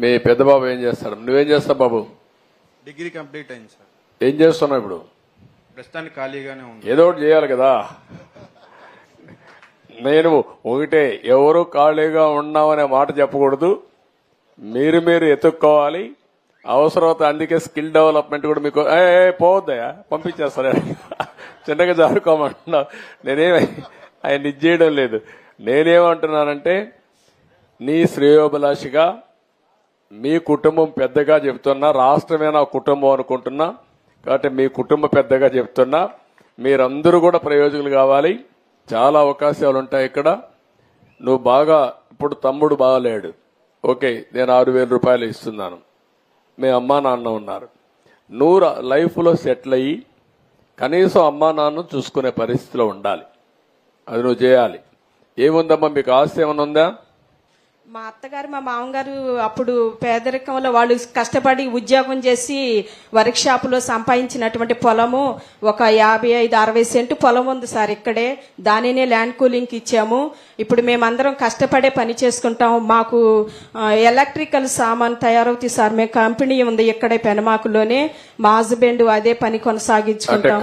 మీ పెద్ద బాబు ఏం చేస్తాడు? నువ్వేం చేస్తావు బాబు? డిగ్రీ కంప్లీట్ అయింది సార్. ఏం చేస్తున్నావు ఇప్పుడు? ప్రస్తుతానికి ఖాళీగానే ఉంది. ఏదో ఒకటి చేయాలి కదా. నేను ఒకటే, ఎవరు ఖాళీగా ఉన్నామనే మాట చెప్పకూడదు, మీరు ఎత్తుక్కోవాలి. అవసరమైతే అందుకే స్కిల్ డెవలప్మెంట్ కూడా మీకు పోవద్దయా, పంపించేస్తాను చిన్నగా జారుకోమంటున్నా. ఆయన ఇది చేయడం లేదు. నేనేమంటున్నానంటే నీ శ్రేయోభిలాషిగా మీ కుటుంబం పెద్దగా చెప్తున్నా, రాష్ట్రమే నా కుటుంబం అనుకుంటున్నా కాబట్టి మీ కుటుంబ పెద్దగా చెప్తున్నా, మీరందరూ కూడా ప్రయోజకులు కావాలి. చాలా అవకాశాలు ఉంటాయి ఇక్కడ. నువ్వు బాగా, ఇప్పుడు తమ్ముడు బాగాలేడు, ఓకే, నేను 6,000 రూపాయలు ఇస్తున్నాను, మీ అమ్మా నాన్న ఉన్నారు. నువ్వు లైఫ్ లో సెటిల్ అయ్యి కనీసం అమ్మా నాన్నను చూసుకునే పరిస్థితిలో ఉండాలి. అది నువ్వు చేయాలి. ఏముందమ్మా మీకు ఆస్తి ఏమైనా ఉందా? మా అత్తగారు మా మామగారు అప్పుడు పేదరికంలో వాళ్ళు కష్టపడి ఉద్యోగం చేసి వర్క్ షాప్ లో సంపాదించినటువంటి పొలము ఒక 55-60 సెంటు పొలం ఉంది సార్ ఇక్కడే. దానినే ల్యాండ్ కూలింగ్ ఇచ్చాము. ఇప్పుడు మేమందరం కష్టపడే పని చేసుకుంటాం. మాకు ఎలక్ట్రికల్ సామాన్ తయారవుతాయి సార్. మేము కంపెనీ ఉంది ఇక్కడే పెనమాకులోనే. మా హస్బెండ్ అదే పని కొనసాగించుకుంటాం.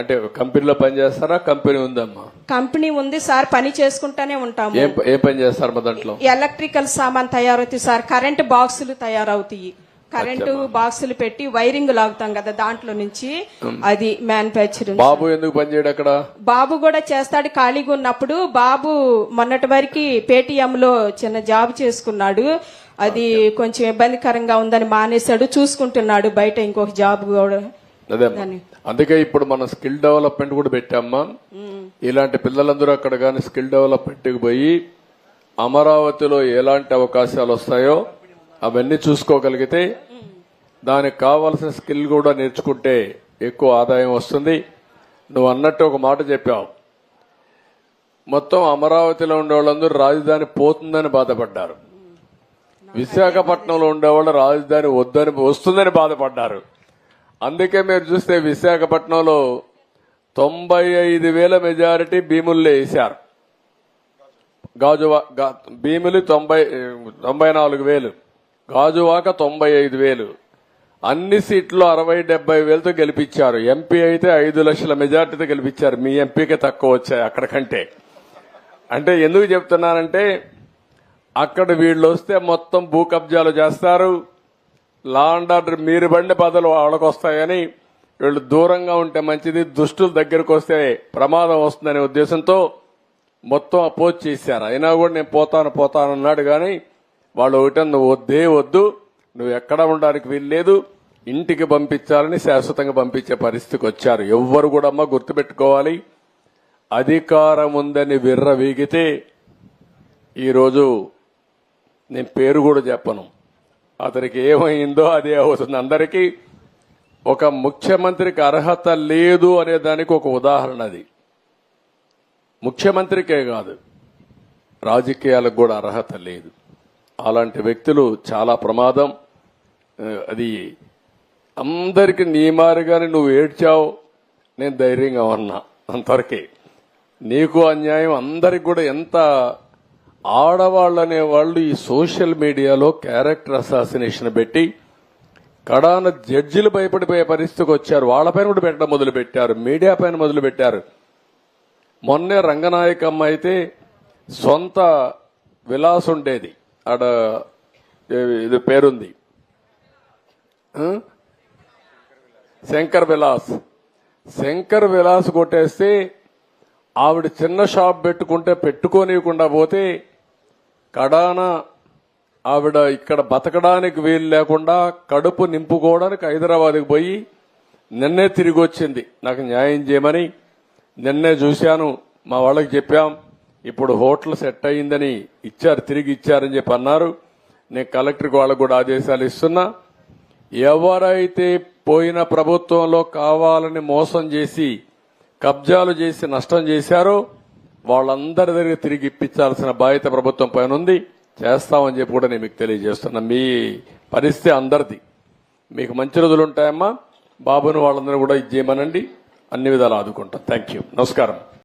అంటే కంపెనీలో పని చేస్తారా? కంపెనీ ఉందమ్మా? కంపెనీ ఉంది సార్, పని చేసుకుంటానే ఉంటాము. ఏ పని చేస్తారు మా దాంట్లో? ఎలక్ట్రికల్ సామాన్ తయారవుతాయి సార్. కరెంటు బాక్సులు తయారవుతాయి. కరెంటు బాక్సులు పెట్టి వైరింగ్ లాగుతాం కదా దాంట్లో నుంచి, అది మ్యానుఫ్యాక్చరింగ్. బాబు ఎందుకు పని చేయడు అక్కడ? బాబు కూడా చేస్తాడు ఖాళీగా ఉన్నప్పుడు. బాబు మొన్నటి వరకు పేటీఎం లో చిన్న జాబ్ చేసుకున్నాడు. అది కొంచెం ఇబ్బందికరంగా ఉందని మానేశాడు. చూసుకుంటున్నాడు బయట ఇంకొక జాబ్ కూడా. అందుకే ఇప్పుడు మనం స్కిల్ డెవలప్మెంట్ కూడా పెట్టామ్మా. ఇలాంటి పిల్లలందరూ అక్కడ కానీ స్కిల్ డెవలప్మెంట్ కి పోయి అమరావతిలో ఎలాంటి అవకాశాలు వస్తాయో అవన్నీ చూసుకోగలిగితే దానికి కావాల్సిన స్కిల్ కూడా నేర్చుకుంటే ఎక్కువ ఆదాయం వస్తుంది. నువ్వు అన్నట్టు ఒక మాట చెప్పావు, మొత్తం అమరావతిలో ఉండే వాళ్ళందరూ రాజధాని పోతుందని బాధపడ్డారు. విశాఖపట్నంలో ఉండేవాళ్ళు రాజధాని వస్తుందని బాధపడ్డారు. అందుకే మీరు చూస్తే విశాఖపట్నంలో 95,000 మెజారిటీ భీముల్లో వేశారు. భీములు 94,000, గాజువాక 95,000. అన్ని సీట్లు 60-70,000తో గెలిపించారు. ఎంపీ అయితే 5 లక్షల మెజార్టీతో గెలిపించారు. మీ ఎంపీకే తక్కువ వచ్చాయి అక్కడ కంటే. అంటే ఎందుకు చెప్తున్నానంటే అక్కడ వీళ్ళు వస్తే మొత్తం భూ కబ్జాలు చేస్తారు, లా అండ్ ఆర్డర్ మీరు బండి బదులు వాళ్ళకు వస్తాయని వీళ్ళు దూరంగా ఉంటే మంచిది, దుష్టుల దగ్గరకు వస్తే ప్రమాదం వస్తుందనే ఉద్దేశంతో మొత్తం అపోజ్ చేశారు. అయినా కూడా నేను పోతాను అన్నాడు. కానీ వాళ్ళు ఒకటే, నువ్వు వద్దు, నువ్వు ఎక్కడ ఉండడానికి వీల్లేదు, ఇంటికి పంపించాలని శాశ్వతంగా పంపించే పరిస్థితికి వచ్చారు. ఎవ్వరు కూడా అమ్మ గుర్తుపెట్టుకోవాలి, అధికారం ఉందని విర్రవీగితే ఈరోజు నేను పేరు కూడా చెప్పను, అతనికి ఏమైందో అదే అవుతుంది. అందరికీ ఒక ముఖ్యమంత్రికి అర్హత లేదు అనే దానికి ఒక ఉదాహరణ అది. ముఖ్యమంత్రికే కాదు, రాజకీయాలకు కూడా అర్హత లేదు. అలాంటి వ్యక్తులు చాలా ప్రమాదం. అది అందరికి నీమారుగానే నువ్వు ఏడ్చావు, నేను ధైర్యంగా ఉన్నా అంతవరకే. నీకు అన్యాయం అందరికి కూడా. ఎంత ఆడవాళ్ళు అనేవాళ్ళు ఈ సోషల్ మీడియాలో క్యారెక్టర్ అసాసినేషన్ పెట్టి కడాన జడ్జిలు భయపడిపోయే పరిస్థితికి వచ్చారు. వాళ్ళపైన కూడా పెట్టడం మొదలు పెట్టారు, మీడియా పైన మొదలు పెట్టారు. మొన్నే రంగనాయకమ్మ అయితే సొంత విలాస్ ఉండేది, ఆడ ఇది పేరుంది శంకర్ విలాస్ కొట్టేస్తే ఆవిడ చిన్న షాప్ పెట్టుకోనివ్వకుండా పోతే కడాన ఆవిడ ఇక్కడ బతకడానికి వీలు లేకుండా కడుపు నింపుకోవడానికి హైదరాబాద్కి పోయి నిన్నే తిరిగి వచ్చింది నాకు న్యాయం చేయమని. నిన్నే చూశాను, మా వాళ్ళకి చెప్పాం, ఇప్పుడు హోటల్ సెట్ అయ్యిందని తిరిగి ఇచ్చారని చెప్పి అన్నారు. నేను కలెక్టర్కి వాళ్ళకు కూడా ఆదేశాలు ఇస్తున్నా. ఎవరైతే పోయిన ప్రభుత్వంలో కావాలని మోసం చేసి కబ్జాలు చేసి నష్టం చేశారో వాళ్ళందరి దగ్గర తిరిగి ఇప్పించాల్సిన బాధ్యత ప్రభుత్వం పైన ఉంది. చేస్తామని చెప్పి కూడా నేను మీకు తెలియజేస్తున్నా. మీ పరిస్థితి అందరిది. మీకు మంచి రోజులు ఉంటాయమ్మా. బాబును వాళ్ళందరూ కూడా ఇది చేయమనండి, అన్ని విధాలు ఆదుకుంటాం. Thank you. నమస్కారం.